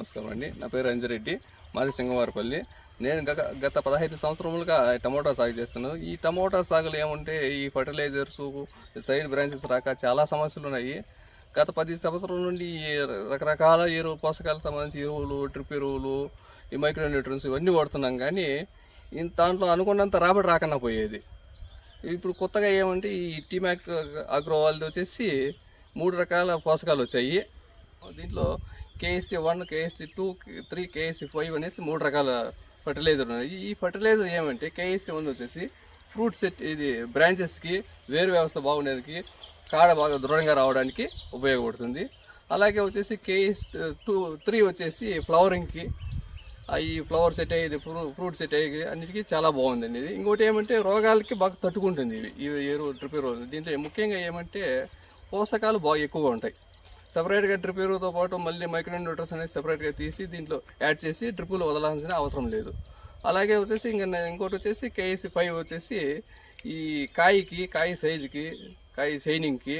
నమస్కారం అండి. నా పేరు అంజిరెడ్డి, మాది సింగవారపల్లి. నేను గత 15 సంవత్సరములుగా టమోటా సాగు చేస్తున్నాను. ఈ టమోటా సాగులో ఏమంటే ఈ ఫర్టిలైజర్స్, సైడ్ బ్రాంచెస్ రాక చాలా సమస్యలు ఉన్నాయి. గత 10 సంవత్సరాల నుండి రకరకాల పోషకాలకు సంబంధించి ఎరువులు, డ్రిప్ ఎరువులు, ఈ మైక్రో న్యూట్రియన్స్ ఇవన్నీ వాడుతున్నాం. కానీ దాంట్లో అనుకున్నంత రాబడి రాకన్నా పోయేది. ఇప్పుడు కొత్తగా ఏమంటే ఈ టీమాక్ అగ్రో వాళ్ళది వచ్చేసి 3 రకాల పోషకాలు వచ్చాయి. దీంట్లో KSC1, KSC2, 3, KSC5 అనేసి 3 రకాల ఫర్టిలైజర్ ఉన్నాయి. ఈ ఫర్టిలైజర్ ఏమంటే KSC1 వచ్చేసి ఫ్రూట్ సెట్, ఇది బ్రాంచెస్కి వేరు వ్యవస్థ బాగుండేందుకు, కాడ బాగా దృఢంగా రావడానికి ఉపయోగపడుతుంది. అలాగే వచ్చేసి KSC3 వచ్చేసి ఫ్లవరింగ్కి, ఈ ఫ్లవర్ సెట్ అయ్యేది, ఫ్రూట్ సెట్ అయ్యేది అన్నిటికీ చాలా బాగుందండి ఇది. ఇంకోటి ఏమంటే రోగాలకి బాగా తట్టుకుంటుంది ఇవి ఎరువు, డ్రిప్ ఎరువు. దీంట్లో ముఖ్యంగా ఏమంటే పోషకాలు బాగా ఎక్కువగా ఉంటాయి. సపరేట్గా డ్రిప్ ఎరువుతో పాటు మళ్ళీ మైక్రో న్యూట్రియన్స్ అనేది సపరేట్గా తీసి దీంట్లో యాడ్ చేసి డ్రిప్పులు వదలాల్సిన అవసరం లేదు. అలాగే వచ్చేసి ఇంకోటి వచ్చేసి KSC5 వచ్చేసి ఈ కాయ సైజుకి, కాయ షైనింగ్కి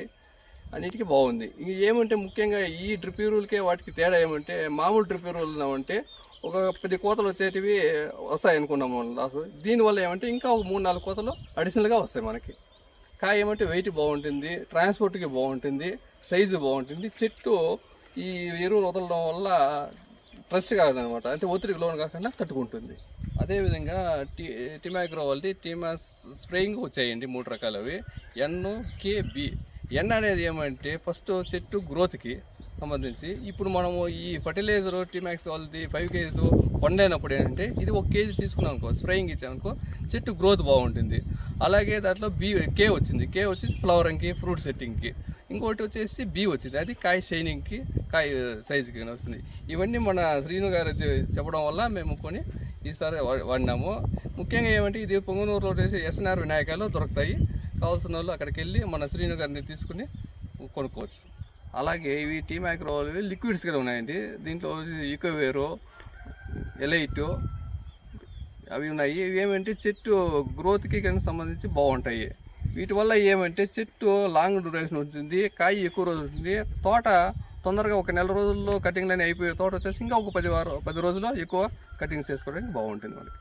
అన్నిటికీ బాగుంది. ఏమంటే ముఖ్యంగా ఈ డ్రిప్ ఎరువులకే వాటికి తేడా ఏమంటే, మామూలు డ్రిప్ ఎరువులు అంటే ఒక 10 కోతలు వచ్చేటివి వస్తాయి అనుకున్నాము లాస్ట్. దీనివల్ల ఏమంటే ఇంకా ఒక 3-4 కోతలు అడిషనల్గా వస్తాయి మనకి. కాయ ఏమంటే వెయిట్ బాగుంటుంది, ట్రాన్స్పోర్ట్కి బాగుంటుంది, సైజు బాగుంటుంది. చెట్టు ఈ ఎరువులు వదలడం వల్ల స్ట్రెస్ కాదనమాట, అంటే ఒత్తిడికి లోన్ కాకుండా తట్టుకుంటుంది. అదేవిధంగా టీమాగ్రో వాళ్ళది టీమాస్ స్ప్రేయింగ్ వచ్చాయండి 3 రకాలవి, NKB. N అనేది ఏమంటే ఫస్ట్ చెట్టు గ్రోత్కి సంబంధించి. ఇప్పుడు మనము ఈ ఫర్టిలైజర్ టీమాక్స్ వాళ్ళది 5 kg వండైనప్పుడు ఏంటంటే ఇది 1 kg తీసుకున్నాం అనుకో, స్ప్రేయింగ్ ఇచ్చామనుకో చెట్టు గ్రోత్ బాగుంటుంది. అలాగే దాంట్లో K వచ్చింది. K వచ్చేసి ఫ్లవరింగ్కి, ఫ్రూట్ సెట్టింగ్కి. ఇంకోటి వచ్చేసి B వచ్చింది, అది కాయ షైనింగ్కి, కాయ సైజుకి వస్తుంది. ఇవన్నీ మన శ్రీను గారు చెప్పడం వల్ల మేము కొని ఈసారి వాడినాము. ముఖ్యంగా ఏమంటే ఇది పొంగనూరులో SNR వినాయకాలు దొరుకుతాయి. కావాల్సిన వాళ్ళు అక్కడికి వెళ్ళి మన శ్రీను గారిని తీసుకుని కొనుక్కోవచ్చు. అలాగే ఇవి టీమాగ్రో లిక్విడ్స్ కూడా ఉన్నాయండి. దీంట్లో ఈకోవేరో, ఎలైట్ అవి ఉన్నాయి. ఇవి ఏమంటే చెట్టు గ్రోత్కి కానీ సంబంధించి బాగుంటాయి. వీటి వల్ల ఏమంటే చెట్టు లాంగ్ డ్యూరేషన్ ఉంటుంది, కాయ ఎక్కువ రోజులు ఉంటుంది, తోట తొందరగా ఒక నెల రోజుల్లో కటింగ్లని అయిపోయే తోట వచ్చేసి ఇంకా ఒక 10 రోజుల్లో ఎక్కువ కటింగ్స్ చేసుకోవడానికి బాగుంటుంది మనకి.